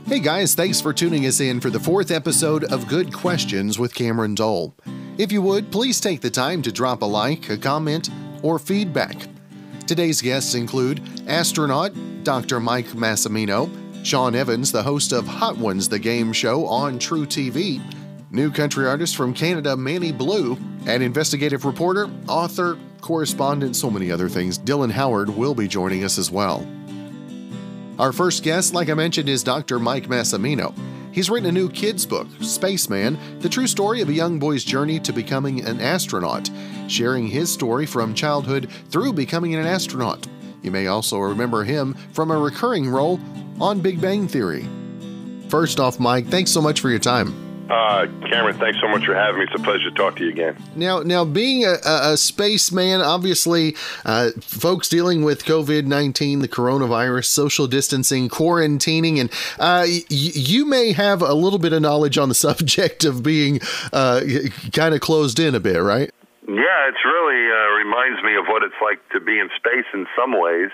Hey guys, thanks for tuning us in for the 4th episode of Good Questions with Cameron Dole. If you would, please take the time to drop a like, a comment, or feedback. Today's guests include Astronaut, Dr. Mike Massimino, Sean Evans, the host of Hot Ones, the game show on TruTV, new country artist from Canada, Manny Blu, and investigative reporter, author, correspondent, so many other things, Dylan Howard will be joining us as well. Our first guest, like I mentioned, is Dr. Mike Massimino. He's written a new kids book, SPACEMAN, the true story of a young boy's journey to becoming an astronaut, sharing his story from childhood through becoming an astronaut. You may also remember him from a recurring role on Big Bang Theory. First off, Mike, thanks so much for your time. Cameron, thanks so much for having me. It's a pleasure to talk to you again. Now being a spaceman, obviously, folks dealing with COVID-19, the coronavirus, social distancing, quarantining, and you may have a little bit of knowledge on the subject of being kind of closed in a bit, right? Yeah, it's really reminds me of what it's like to be in space in some ways.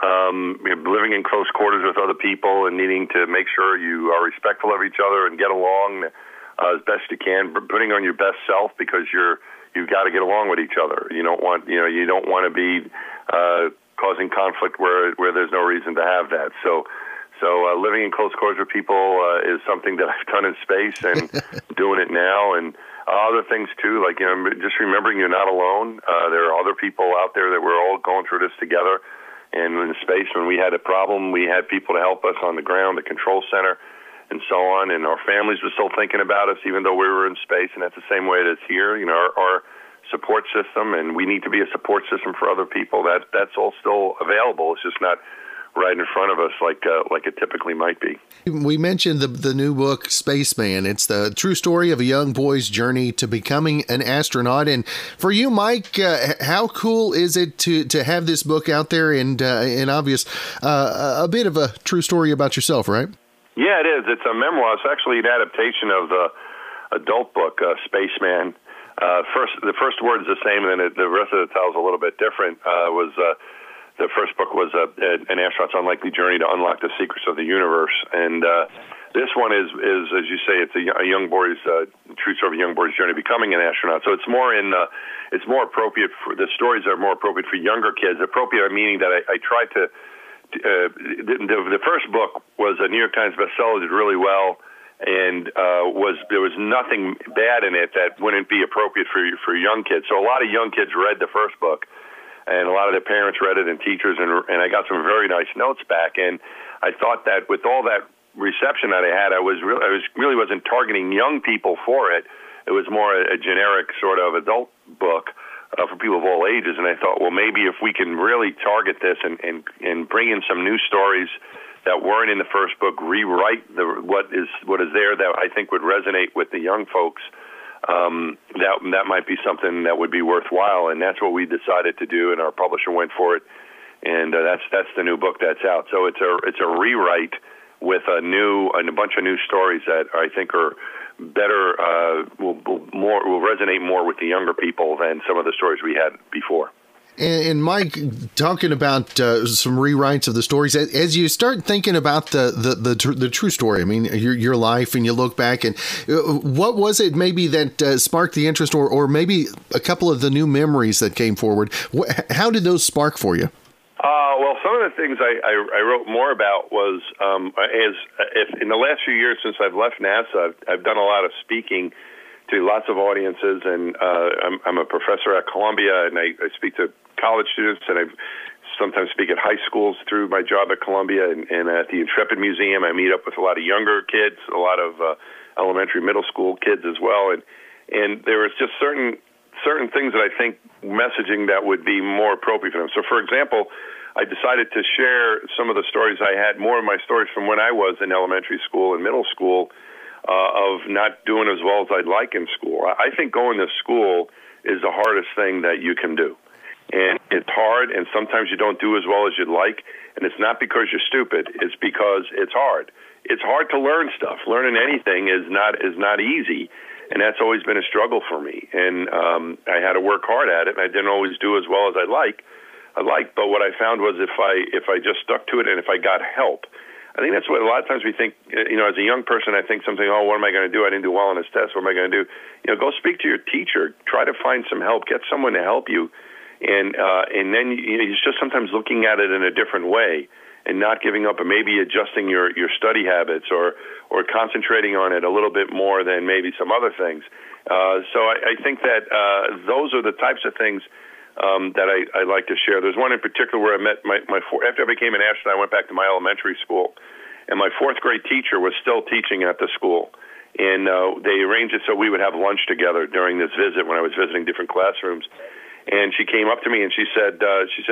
Living in close quarters with other people and needing to make sure you are respectful of each other and get along as best you can, putting on your best self because you've got to get along with each other. You don't want to be causing conflict where there's no reason to have that. So living in close quarters with people is something that I've done in space and doing it now, and other things too, like just remembering you're not alone. There are other people out there that we're all going through this together. And in space, when we had a problem, we had people to help us on the ground, the control center, and so on. And our families were still thinking about us, even though we were in space. And that's the same way it is here. Our support system, and we need to be a support system for other people. That's all still available. It's just not right in front of us like it typically might be. We mentioned the new book, Spaceman. It's the true story of a young boy's journey to becoming an astronaut. And for you, Mike, how cool is it to have this book out there and obvious a bit of a true story about yourself, right? Yeah, it is. It's a memoir. It's actually an adaptation of the adult book, Spaceman. The first word is the same, and then the rest of the title's a little bit different. The first book was an astronaut's unlikely journey to unlock the secrets of the universe, and this one is as you say, it's a young boy's true story of a young boy's journey becoming an astronaut. So it's more appropriate for the stories are more appropriate for younger kids. Appropriate meaning that I tried to. The first book was a New York Times bestseller, did really well, and there was nothing bad in it that wouldn't be appropriate for young kids. So a lot of young kids read the first book. And a lot of their parents read it and teachers, and I got some very nice notes back. And I thought that with all that reception that I had, I really wasn't targeting young people for it. It was more a generic sort of adult book for people of all ages. And I thought, well, maybe if we can really target this and bring in some new stories that weren't in the first book, rewrite what is there that I think would resonate with the young folks. That might be something that would be worthwhile, and that's what we decided to do, and our publisher went for it, and that's the new book that's out. So it's a rewrite with a bunch of new stories that I think are better, will resonate more with the younger people than some of the stories we had before. And Mike, talking about some rewrites of the stories, as you start thinking about the true story, I mean, your life, and you look back, and what was it maybe that sparked the interest, or maybe a couple of the new memories that came forward? How did those spark for you? Well, some of the things I wrote more about was, if in the last few years since I've left NASA, I've done a lot of speaking to lots of audiences, and I'm a professor at Columbia, and I speak to college students, and I sometimes speak at high schools through my job at Columbia, and at the Intrepid Museum. I meet up with a lot of younger kids, a lot of elementary, middle school kids as well, and there was just certain things that I think messaging that would be more appropriate for them. So, for example, I decided to share some of the stories I had, more of my stories from when I was in elementary school and middle school, of not doing as well as I'd like in school. I think going to school is the hardest thing that you can do. And it's hard, and sometimes you don't do as well as you'd like, and it's not because you're stupid. It's because it's hard. It's hard to learn stuff. Learning anything is not easy, and that's always been a struggle for me. And I had to work hard at it, and I didn't always do as well as I'd like. But what I found was if I just stuck to it and if I got help, I think that's what a lot of times we think, as a young person, I think something, oh, what am I going to do? I didn't do well on this test. What am I going to do? Go speak to your teacher. Try to find some help. Get someone to help you. And then it's just sometimes looking at it in a different way and not giving up, and maybe adjusting your study habits or concentrating on it a little bit more than maybe some other things. So I think that those are the types of things that I like to share. There's one in particular where I met after I became an astronaut, I went back to my elementary school, and my fourth grade teacher was still teaching at the school. And they arranged it so we would have lunch together during this visit when I was visiting different classrooms. And she came up to me and she said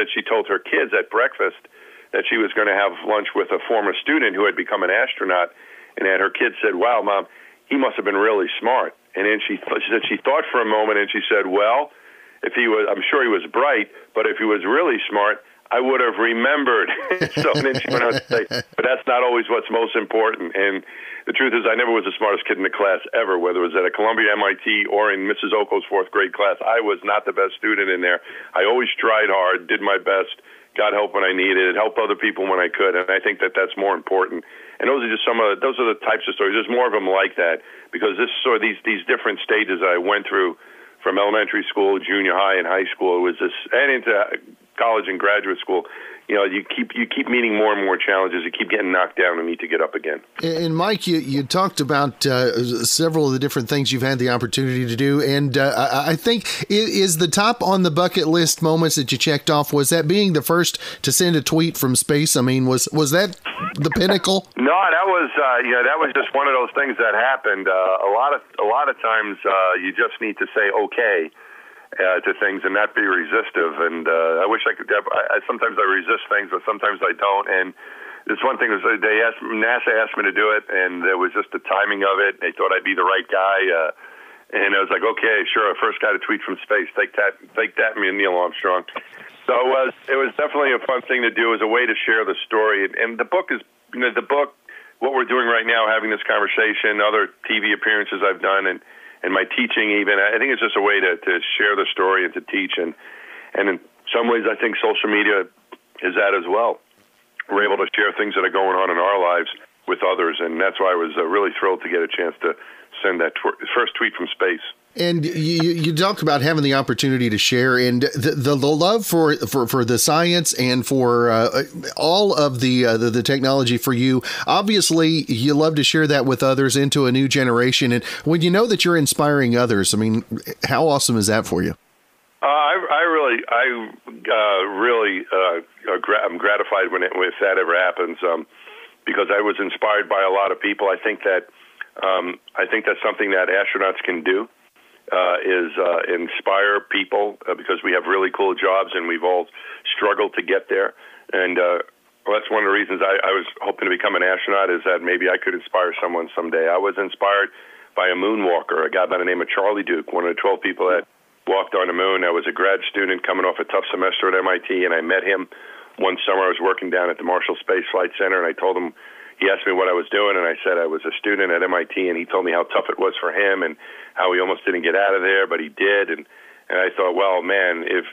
she told her kids at breakfast that she was going to have lunch with a former student who had become an astronaut, and that her kids said, "Wow, Mom, he must have been really smart." And then she said she thought for a moment and she said, "Well, if he was, I'm sure he was bright, but if he was really smart, I would have remembered." So then she went on to say, "But that's not always what's most important." And the truth is, I never was the smartest kid in the class ever, whether it was at a Columbia, MIT, or in Mrs. Oko's fourth grade class. I was not the best student in there. I always tried hard, did my best, got help when I needed it, helped other people when I could, and I think that that's more important. And those are just those are the types of stories. There's more of them like that, because this sort of these different stages that I went through from elementary school, junior high, and high school, it was this, and into college and graduate school. You keep meeting more and more challenges. You keep getting knocked down and need to get up again. And Mike, you talked about several of the different things you've had the opportunity to do, and I think is the top on the bucket list moments that you checked off, was that being the first to send a tweet from space? I mean, was that the pinnacle? No, that was just one of those things that happened. A lot of times you just need to say okay to things and not be resistive. And I wish I could. Sometimes I resist things, but sometimes I don't. And this one thing was NASA asked me to do it, and it was just the timing of it. They thought I'd be the right guy, and I was like, okay, sure. First guy to tweet from space. Take that, me and Neil Armstrong. So it was definitely a fun thing to do as a way to share the story. And the book is, what we're doing right now, having this conversation, other TV appearances I've done, and my teaching even, I think it's just a way to share the story and to teach. And in some ways, I think social media is that as well. We're able to share things that are going on in our lives with others, and that's why I was really thrilled to get a chance to send that first tweet from space. And you talk about having the opportunity to share, and the love for the science and for all of the technology for you. Obviously, you love to share that with others, into a new generation. And when you know that you're inspiring others, I mean, how awesome is that for you? I'm gratified if that ever happens, because I was inspired by a lot of people. I think that's something that astronauts can do. Is inspire people, because we have really cool jobs and we've all struggled to get there. And that's one of the reasons I was hoping to become an astronaut, is that maybe I could inspire someone someday. I was inspired by a moonwalker, a guy by the name of Charlie Duke, one of the 12 people that walked on the moon. I was a grad student coming off a tough semester at MIT, and I met him one summer. I was working down at the Marshall Space Flight Center, and I told him, he asked me what I was doing, and I said I was a student at MIT, and he told me how tough it was for him and how he almost didn't get out of there, but he did. And I thought, well, man, if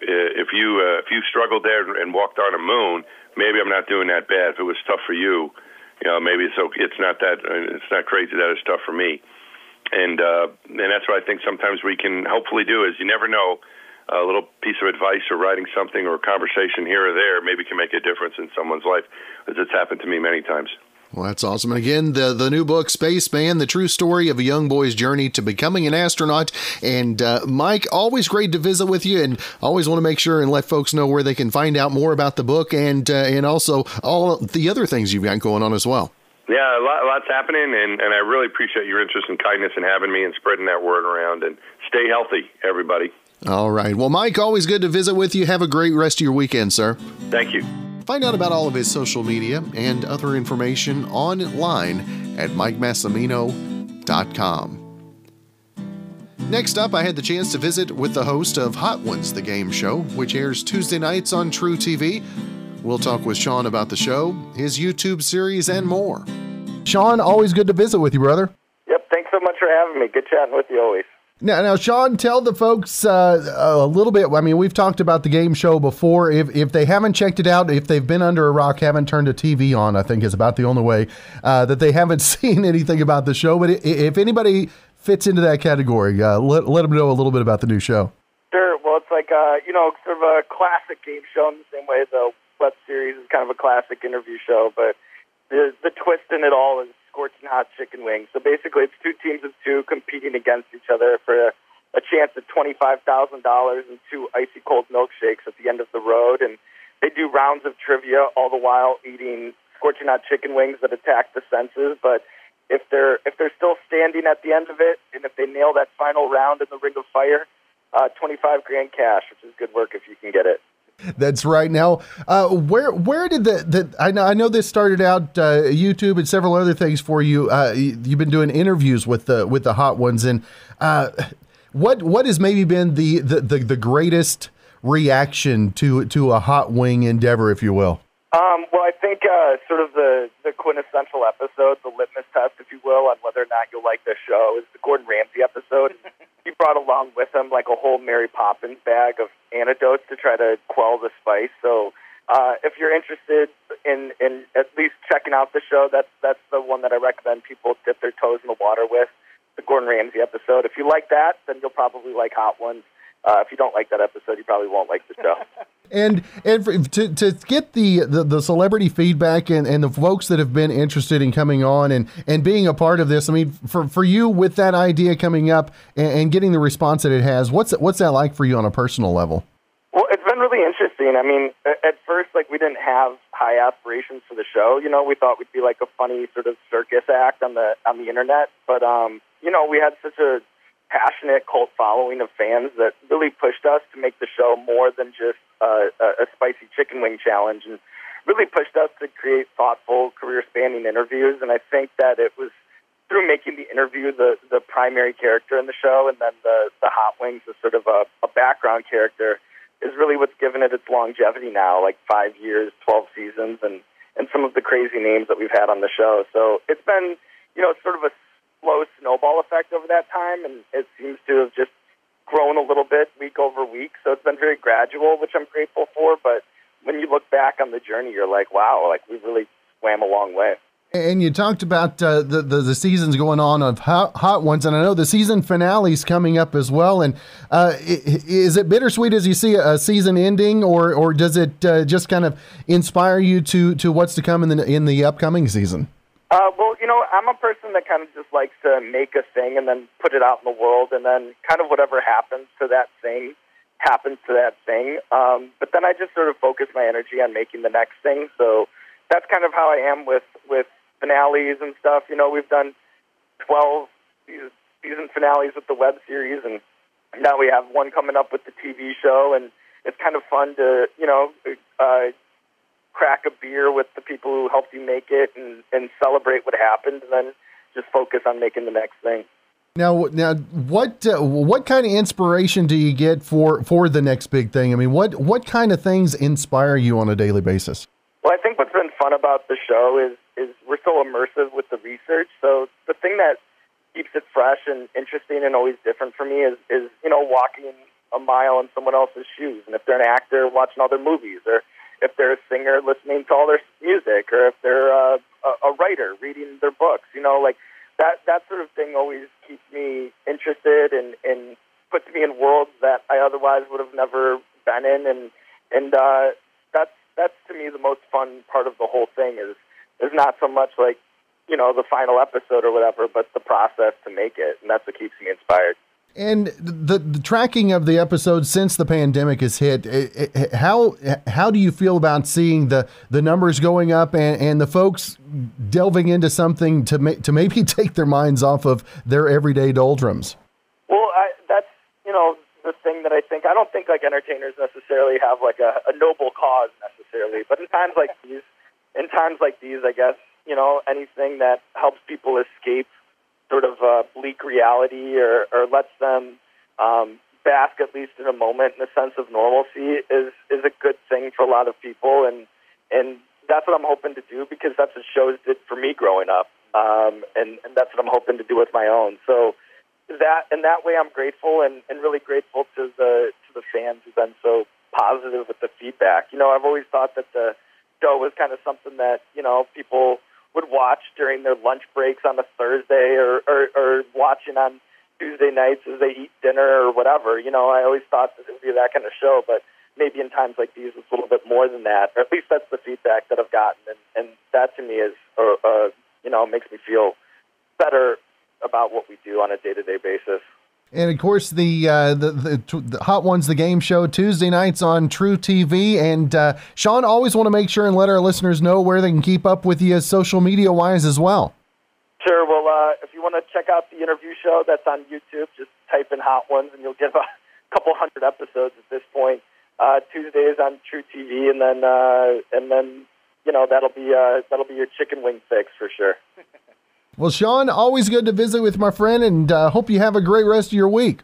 you struggled there and walked on a moon, maybe I'm not doing that bad. If it was tough for you, maybe it's not crazy that it's tough for me. And that's what I think sometimes we can hopefully do, is you never know, a little piece of advice or writing something or a conversation here or there maybe can make a difference in someone's life, as it's happened to me many times. Well, that's awesome. And again, the new book, Spaceman, the true story of a young boy's journey to becoming an astronaut. And Mike, always great to visit with you, and always want to make sure and let folks know where they can find out more about the book and also all the other things you've got going on as well. Yeah, lots happening, and I really appreciate your interest and kindness in having me and spreading that word around. And stay healthy, everybody. All right. Well, Mike, always good to visit with you. Have a great rest of your weekend, sir. Thank you. Find out about all of his social media and other information online at MikeMassimino.com. Next up, I had the chance to visit with the host of Hot Ones, the game show, which airs Tuesday nights on TruTV. We'll talk with Sean about the show, his YouTube series, and more. Sean, always good to visit with you, brother. Yep, thanks so much for having me. Good chatting with you always. Now, Sean, tell the folks a little bit. I mean, we've talked about the game show before. If they haven't checked it out, if they've been under a rock, haven't turned a TV on, I think is about the only way that they haven't seen anything about the show. But if anybody fits into that category, let them know a little bit about the new show. Sure. Well, it's like, sort of a classic game show in the same way the web series is kind of a classic interview show. But the twist in it all is scorching hot chicken wings. So basically, it's two teams of two competing against each other for a chance at $25,000 and two icy cold milkshakes at the end of the road. And they do rounds of trivia all the while eating scorching hot chicken wings that attack the senses. But if they're still standing at the end of it, and if they nail that final round in the ring of fire, $25,000 cash, which is good work if you can get it. That's right. Now, where did I know this started out YouTube and several other things for you. You've been doing interviews with the hot ones, and what has maybe been the greatest reaction to a hot wing endeavor, if you will? Well, I think sort of the quintessential episode, the litmus test, if you will, on whether or not you'll like the show is the Gordon Ramsay episode. He brought along with him like a whole Mary Poppins bag of antidotes to try to quell the spice. So if you're interested in at least checking out the show, that's the one that I recommend people dip their toes in the water with, the Gordon Ramsay episode. If you like that, then you'll probably like Hot Ones. If you don't like that episode, you probably won't like the show. And to get the celebrity feedback and the folks that have been interested in coming on and being a part of this, I mean, for you with that idea coming up and getting the response that it has, what's that like for you on a personal level? Well, it's been really interesting. I mean, at first, like, we didn't have high aspirations for the show. You know, we thought we'd be like a funny sort of circus act on the internet, but we had such a passionate cult following of fans that really pushed us to make the show more than just a spicy chicken wing challenge, and really pushed us to create thoughtful, career-spanning interviews. And I think that it was through making the interview the primary character in the show, and then the hot wings as sort of a background character, is really what's given it its longevity now, like 5 years, 12 seasons, and some of the crazy names that we've had on the show. So it's been, sort of a slow snowball effect over that time, and it seems to have just grown a little bit week over week. So it's been very gradual, which I'm grateful for. But when you look back on the journey, you're like, wow, like we've really swam a long way. And you talked about the seasons going on of hot ones, and I know the season finale's coming up as well. And is it bittersweet as you see a season ending, or does it just kind of inspire you to what's to come in the upcoming season? Well, I'm a person that kind of just likes to make a thing and then put it out in the world, and then kind of whatever happens to that thing happens to that thing. But then I just sort of focus my energy on making the next thing. So that's kind of how I am with finales and stuff. We've done 12 season finales with the web series, and now we have one coming up with the TV show, and it's kind of fun to, crack a beer with the people who helped you make it and celebrate what happened, and then just focus on making the next thing. Now, what kind of inspiration do you get for the next big thing? I mean, what kind of things inspire you on a daily basis? Well, I think what's been fun about the show is we're so immersive with the research. So the thing that keeps it fresh and interesting and always different for me is walking a mile in someone else's shoes. And if they're an actor, watching all their movies, or if they're a singer, listening to all their music, or if they're a writer, reading their books, like that sort of thing always keeps me interested and puts me in worlds that I otherwise would have never been in. And that's to me the most fun part of the whole thing is not so much like, the final episode or whatever, but the process to make it. And that's what keeps me inspired. And the tracking of the episodes since the pandemic has hit, how do you feel about seeing the numbers going up and the folks delving into something to maybe take their minds off of their everyday doldrums? Well, that's the thing that I don't think like entertainers necessarily have like a noble cause necessarily, but in times like these, I guess anything that helps people escape sort of bleak reality or lets them bask at least in a moment in a sense of normalcy is a good thing for a lot of people, and that's what I'm hoping to do, because that's what shows did for me growing up, and that's what I'm hoping to do with my own. So that way, I'm grateful and really grateful to the fans who've been so positive with the feedback. You know, I've always thought that the show was kind of something that, you know, people would watch during their lunch breaks on a Thursday or watching on Tuesday nights as they eat dinner or whatever. You know, I always thought that it would be that kind of show, but maybe in times like these it's a little bit more than that. Or at least that's the feedback that I've gotten, and that to me is, you know, makes me feel better about what we do on a day-to-day basis. And of course, the Hot Ones, the game show, Tuesday nights on TruTV. And Sean, always want to make sure and let our listeners know where they can keep up with you social media wise as well. Sure. Well, if you want to check out the interview show, that's on YouTube. Just type in Hot Ones, and you'll get about a couple hundred episodes at this point. Tuesdays on TruTV, and then you know that'll be your chicken wing fix for sure. Well, Sean, always good to visit with my friend, and hope you have a great rest of your week.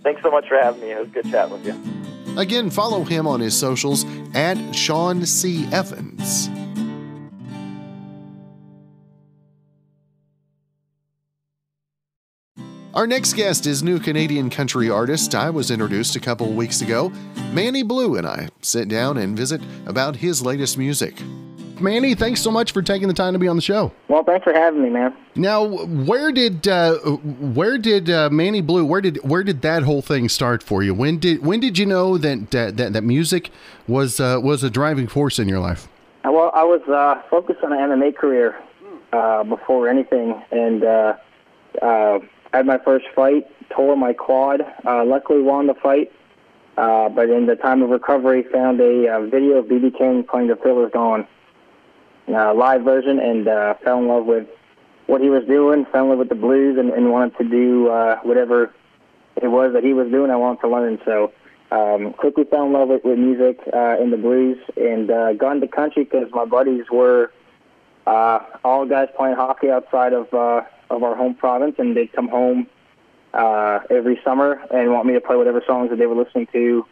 Thanks so much for having me. It was good chatting with you. Again, follow him on his socials at Sean C. Evans. Our next guest is new Canadian country artist I was introduced a couple weeks ago. Manny Blu and I sit down and visit about his latest music. Manny, thanks so much for taking the time to be on the show. Well, thanks for having me, man. Now, where did Manny Blu? Where did that whole thing start for you? When did you know that music was a driving force in your life? Well, I was focused on an MMA career before anything, and I had my first fight, tore my quad. Luckily, won the fight, but in the time of recovery, found a video of B.B. King playing The Thrill Is Gone. Live version, and fell in love with what he was doing, fell in love with the blues, and wanted to do whatever it was that he was doing. I wanted to learn, so quickly fell in love with music and the blues, and got into country because my buddies were all guys playing hockey outside of our home province, and they'd come home every summer and want me to play whatever songs that they were listening to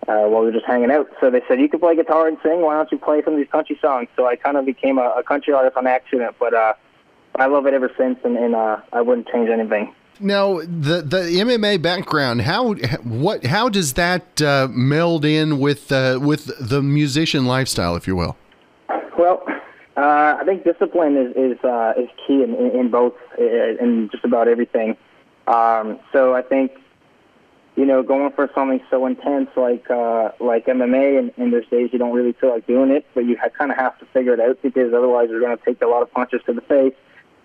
while we were just hanging out. So they said, you can play guitar and sing, why don't you play some of these country songs? So I kind of became a country artist on accident, but I love it ever since, and I wouldn't change anything. Now, the MMA background, how does that meld in with the musician lifestyle, if you will? Well, I think discipline is key in both, in just about everything. So I think, you know, going for something so intense like MMA, and there's days you don't really feel like doing it, but you kind of have to figure it out, because otherwise you're going to take a lot of punches to the face.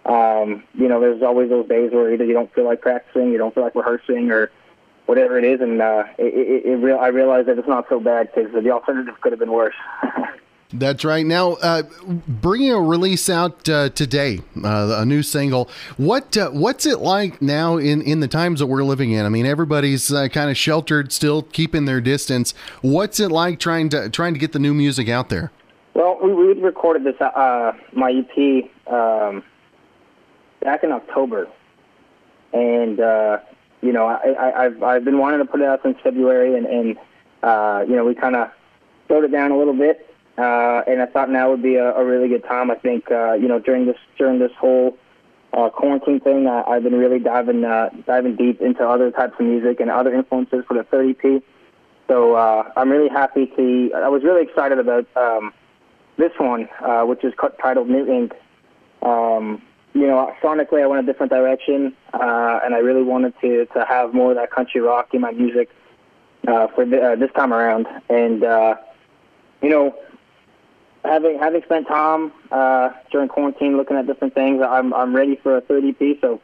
You know, there's always those days where either you don't feel like practicing, you don't feel like rehearsing, or whatever it is, and I realize that it's not so bad, because the alternative could have been worse. That's right. Now, bringing a release out today, a new single. What's it like now in the times that we're living in? I mean, everybody's kind of sheltered, still keeping their distance. What's it like trying to get the new music out there? Well, we recorded this my EP back in October, and you know, I've been wanting to put it out since February, and you know, we kind of slowed it down a little bit. And I thought now would be a really good time. I think you know, during this whole quarantine thing, I've been really diving deep into other types of music and other influences for the third EP. So I'm really happy I was really excited about this one, which is titled New Ink. You know, sonically I went a different direction, and I really wanted to have more of that country rock in my music for this time around. And you know, having spent time during quarantine looking at different things, I'm ready for a third EP. So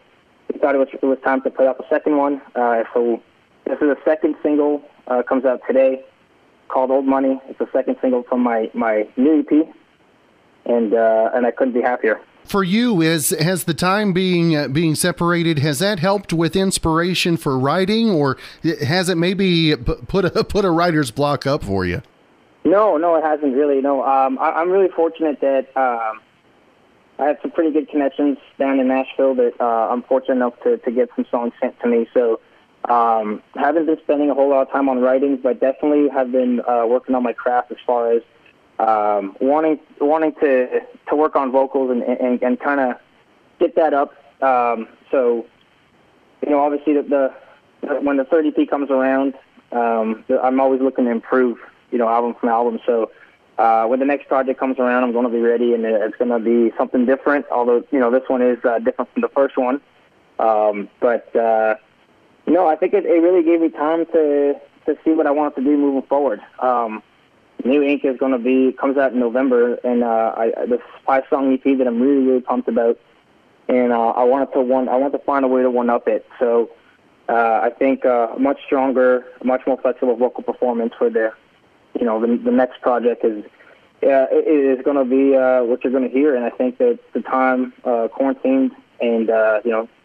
we thought it was time to put out the second one. So this is the second single, comes out today, called Old Money. It's the second single from my new EP, and I couldn't be happier. For you, has the time being separated, has that helped with inspiration for writing, or has it maybe put a writer's block up for you? No, it hasn't really. No, I'm really fortunate that I have some pretty good connections down in Nashville that I'm fortunate enough to get some songs sent to me. So haven't been spending a whole lot of time on writing, but definitely have been working on my craft as far as wanting to work on vocals and kind of get that up. So obviously when the 30 EP comes around, I'm always looking to improve, album from album. So when the next project comes around, I'm going to be ready, and it's going to be something different. Although this one is different from the first one, but I think it really gave me time to see what I want to do moving forward. New Ink is going to comes out in November, and this 5-song EP that I'm really, really pumped about, and I want to find a way to one-up it. So I think a much stronger, much more flexible vocal performance for the next project is going to be what you're going to hear. And I think that the time quarantined and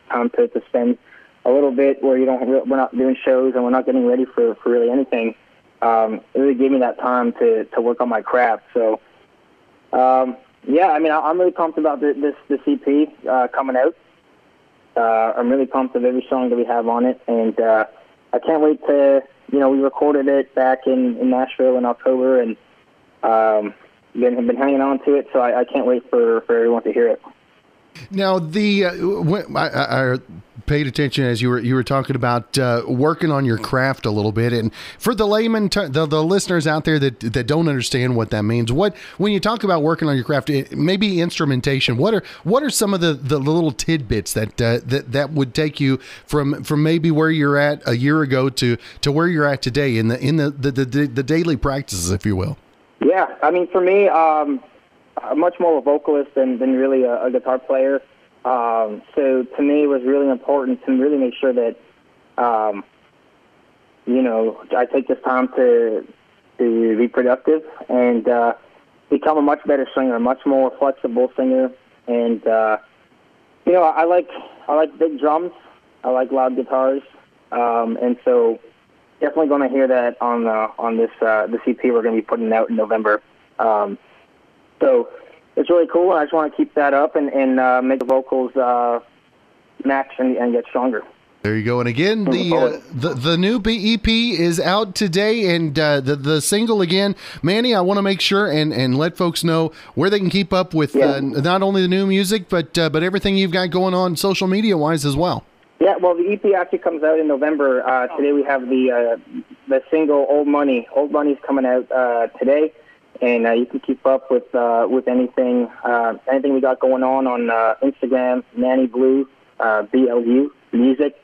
time to spend a little bit where we're not doing shows and we're not getting ready for really anything. It really gave me that time to work on my craft. So, I'm really pumped about this EP coming out. I'm really pumped with every song that we have on it, and I can't wait to, we recorded it back in Nashville in October, and been hanging on to it, so I can't wait for everyone to hear it. Now, I paid attention as you were talking about working on your craft a little bit, and for the layman, the listeners out there that don't understand what that means, when you talk about working on your craft, maybe instrumentation, what are some of the little tidbits that would take you from maybe where you're at a year ago to where you're at today in the daily practices, if you will? Yeah, I mean, for me, I'm much more of a vocalist than really a guitar player. So to me, it was really important to really make sure that, I take this time to be productive and become a much better singer, a much more flexible singer. And, I like big drums. I like loud guitars. And so definitely going to hear that on this EP we're going to be putting out in November. So it's really cool. I just want to keep that up and make the vocals match and get stronger. There you go. And again, the new EP is out today, and the single again, Manny, I want to make sure and let folks know where they can keep up with not only the new music, but everything you've got going on social media wise as well. Yeah, well, the EP actually comes out in November. Today we have the single "Old Money." "Old Money's coming out today, and you can keep up with anything we got going on Instagram, Manny Blu, BLU Music,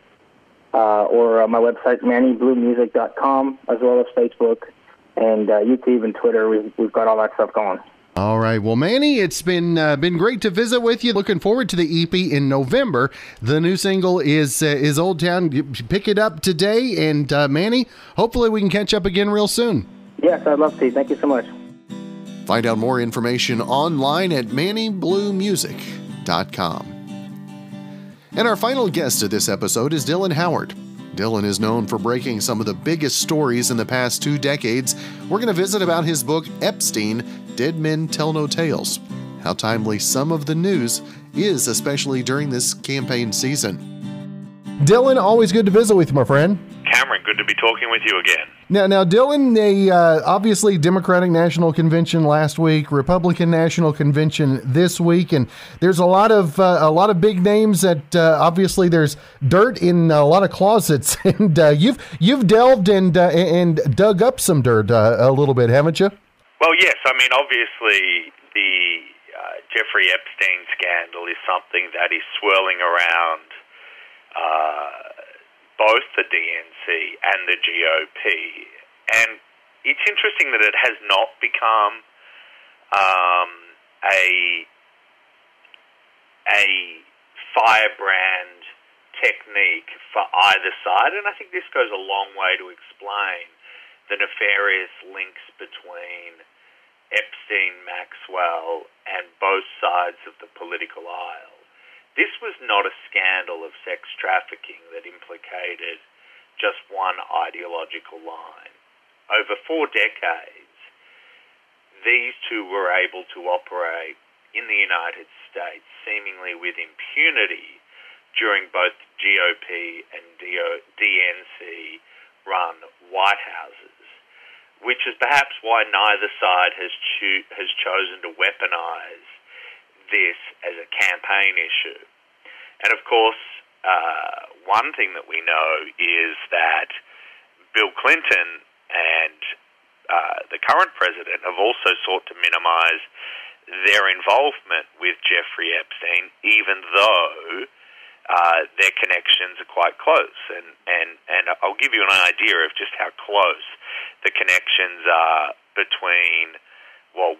or my website mannybluemusic.com, as well as Facebook and YouTube and Twitter. We've got all that stuff going. All right. Well, Manny, it's been great to visit with you. Looking forward to the EP in November. The new single is Old Town. You pick it up today, and Manny, hopefully we can catch up again real soon. Yes, I'd love to. Thank you so much. Find out more information online at mannybluemusic.com. And our final guest of this episode is Dylan Howard. Dylan is known for breaking some of the biggest stories in the past 2 decades. We're going to visit about his book, Epstein, Dead Men Tell No Tales. How timely some of the news is, especially during this campaign season. Dylan, always good to visit with you, my friend. Cameron, good to be talking with you again. Now, Dylan, obviously Democratic National Convention last week, Republican National Convention this week, and there's a lot of big names that obviously there's dirt in a lot of closets, and you've delved and dug up some dirt a little bit, haven't you? Well, yes. I mean, obviously the Jeffrey Epstein scandal is something that is swirling around both the DNC and the GOP. And it's interesting that it has not become a firebrand technique for either side. And I think this goes a long way to explain the nefarious links between Epstein, Maxwell, and both sides of the political aisle. This was not a scandal of sex trafficking that implicated just one ideological line. Over 4 decades, these two were able to operate in the United States seemingly with impunity during both GOP and DNC-run White Houses, which is perhaps why neither side has chosen to weaponize this as a campaign issue. And of course, one thing that we know is that Bill Clinton and the current president have also sought to minimize their involvement with Jeffrey Epstein, even though their connections are quite close. And I'll give you an idea of just how close the connections are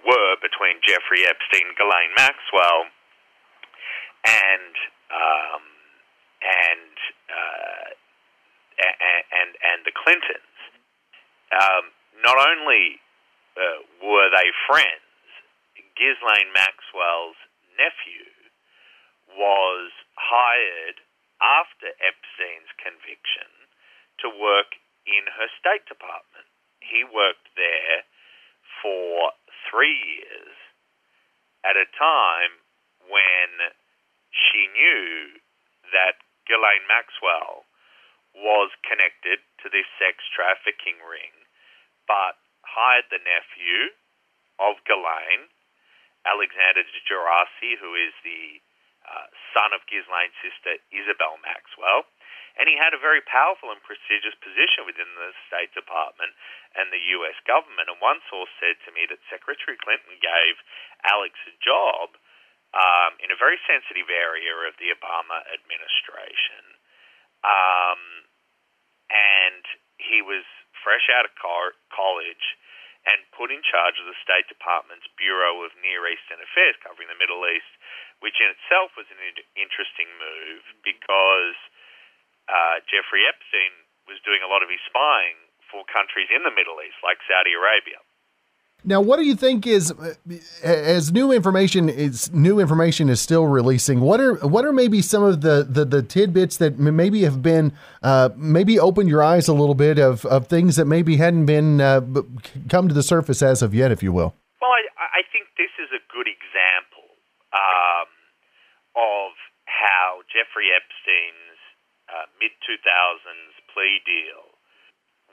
were between Jeffrey Epstein, Ghislaine Maxwell, and the Clintons. Not only were they friends, Ghislaine Maxwell's nephew was hired after Epstein's conviction to work in her State Department. He worked there for 3 years at a time when she knew that Ghislaine Maxwell was connected to this sex trafficking ring, but hired the nephew of Ghislaine, Alexander Gerasi, who is the son of Ghislaine's sister, Isabel Maxwell, and he had a very powerful and prestigious position within the State Department and the U.S. government. And one source said to me that Secretary Clinton gave Alex a job in a very sensitive area of the Obama administration, and he was fresh out of college and put in charge of the State Department's Bureau of Near Eastern Affairs, covering the Middle East, which in itself was an interesting move because Jeffrey Epstein was doing a lot of his spying for countries in the Middle East, like Saudi Arabia. Now, what do you think is, as new information is still releasing, what are maybe some of the tidbits that maybe have been, maybe opened your eyes a little bit of things that maybe hadn't been come to the surface as of yet, if you will? Well, I think this is a good example of how Jeffrey Epstein's mid-2000s plea deal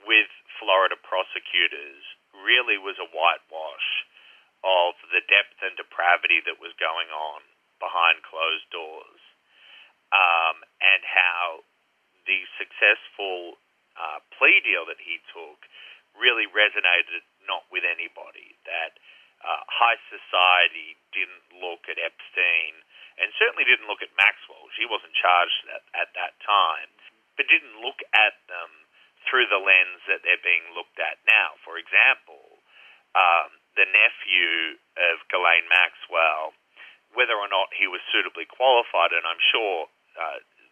with Florida prosecutors really was a whitewash of the depth and depravity that was going on behind closed doors, and how the successful plea deal that he took really resonated not with anybody, that high society didn't look at Epstein and certainly didn't look at Maxwell. She wasn't charged at that time, but didn't look at them through the lens that they're being looked at now. For example, the nephew of Ghislaine Maxwell, whether or not he was suitably qualified, and I'm sure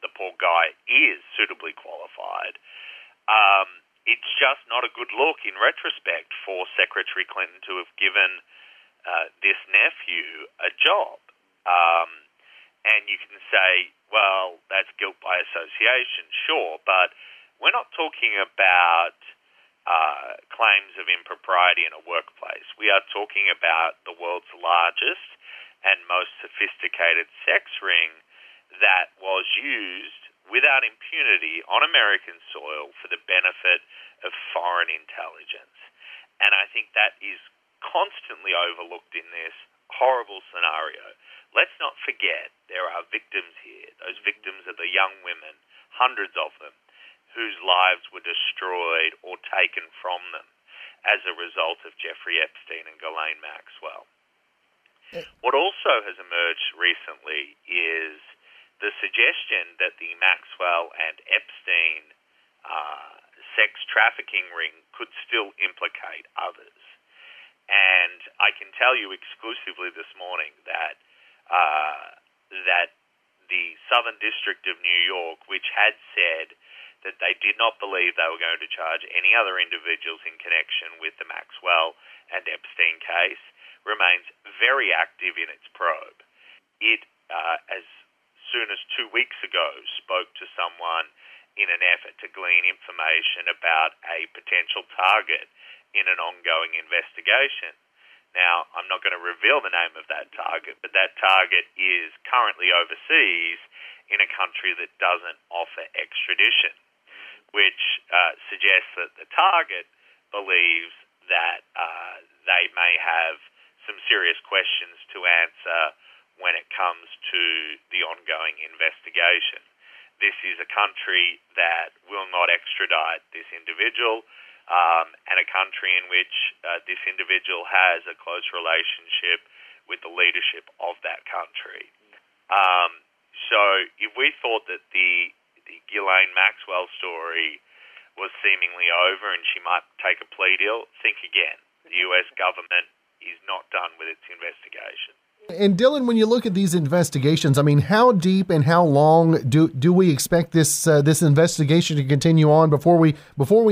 the poor guy is suitably qualified, it's just not a good look in retrospect for Secretary Clinton to have given this nephew a job. And you can say, well, that's guilt by association, sure, but we're not talking about claims of impropriety in a workplace. We are talking about the world's largest and most sophisticated sex ring that was used without impunity on American soil for the benefit of foreign intelligence. And I think that is constantly overlooked in this horrible scenario. Let's not forget there are victims here. Those victims are the young women, hundreds of them, whose lives were destroyed or taken from them as a result of Jeffrey Epstein and Ghislaine Maxwell. What also has emerged recently is the suggestion that the Maxwell and Epstein sex trafficking ring could still implicate others. And I can tell you exclusively this morning that the Southern District of New York, which had said that they did not believe they were going to charge any other individuals in connection with the Maxwell and Epstein case, remains very active in its probe. It, as soon as 2 weeks ago, spoke to someone in an effort to glean information about a potential target in an ongoing investigation. Now, I'm not going to reveal the name of that target, but that target is currently overseas in a country that doesn't offer extradition, which suggests that the target believes that they may have some serious questions to answer when it comes to the ongoing investigation. this is a country that will not extradite this individual, and a country in which this individual has a close relationship with the leadership of that country. So if we thought that the Ghislaine Maxwell story was seemingly over and she might take a plea deal, think again. The U.S. government is not done with its investigation. And Dylan, when you look at these investigations, I mean, how deep and how long do we expect this investigation to continue on before we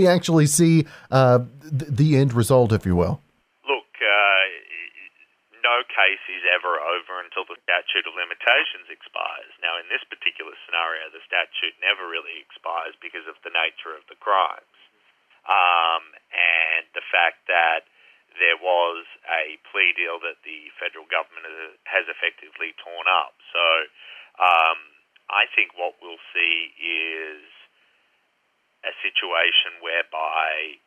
actually see the end result, if you will? Look, no case is ever over until the statute of limitations expires. Now, in this particular scenario, the statute never really expires because of the nature of the crimes, and the fact that there was a plea deal that the federal government has effectively torn up. So I think what we'll see is a situation whereby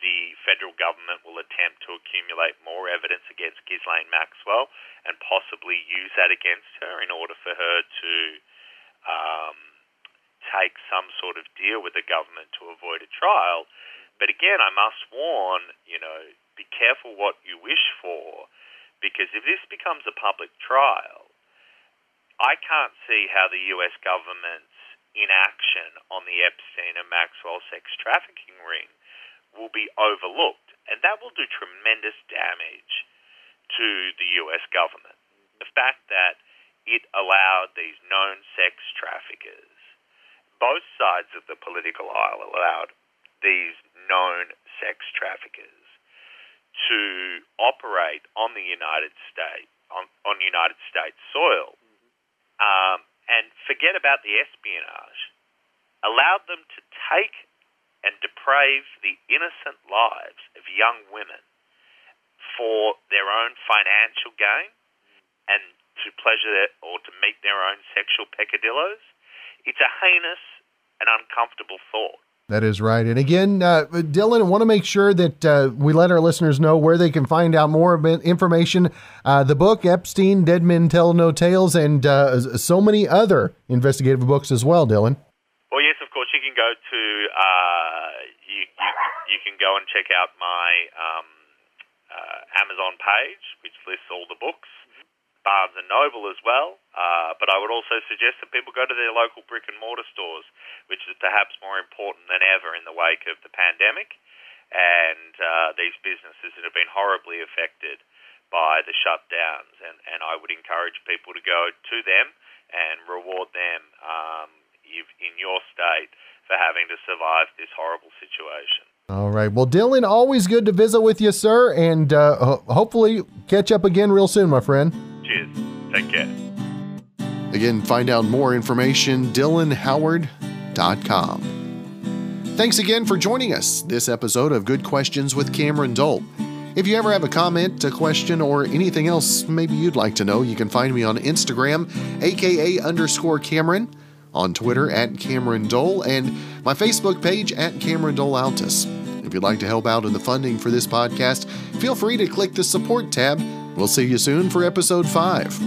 the federal government will attempt to accumulate more evidence against Ghislaine Maxwell and possibly use that against her in order for her to take some sort of deal with the government to avoid a trial. But again, I must warn, be careful what you wish for, because if this becomes a public trial, I can't see how the U.S. government's inaction on the Epstein and Maxwell sex trafficking ring will be overlooked, and that will do tremendous damage to the U.S. government. The fact that it allowed these known sex traffickers, both sides of the political aisle allowed these known sex traffickers to operate on the United States, on United States soil, and forget about the espionage, allowed them to take and deprave the innocent lives of young women for their own financial gain and to pleasure or to meet their own sexual peccadillos. It's a heinous and uncomfortable thought. That is right. And again, Dylan, I want to make sure that we let our listeners know where they can find out more information. The book, Epstein, Dead Men Tell No Tales, and so many other investigative books as well, Dylan. Well, yes, of course. You can go to you can go and check out my Amazon page, which lists all the books. Barnes & Noble as well, but I would also suggest that people go to their local brick-and-mortar stores, which is perhaps more important than ever in the wake of the pandemic, and these businesses that have been horribly affected by the shutdowns, and I would encourage people to go to them and reward them in your state for having to survive this horrible situation. All right. Well, Dylan, always good to visit with you, sir, and hopefully catch up again real soon, my friend. Cheers. Take care. Again, find out more information, DylanHoward.com. Thanks again for joining us this episode of Good Questions with Cameron Dole. If you ever have a comment, a question, or anything else maybe you'd like to know, you can find me on Instagram, aka_Cameron, on Twitter @Cameron Dole, and my Facebook page @Cameron Dole Altus. If you'd like to help out in the funding for this podcast, feel free to click the support tab. We'll see you soon for episode 5.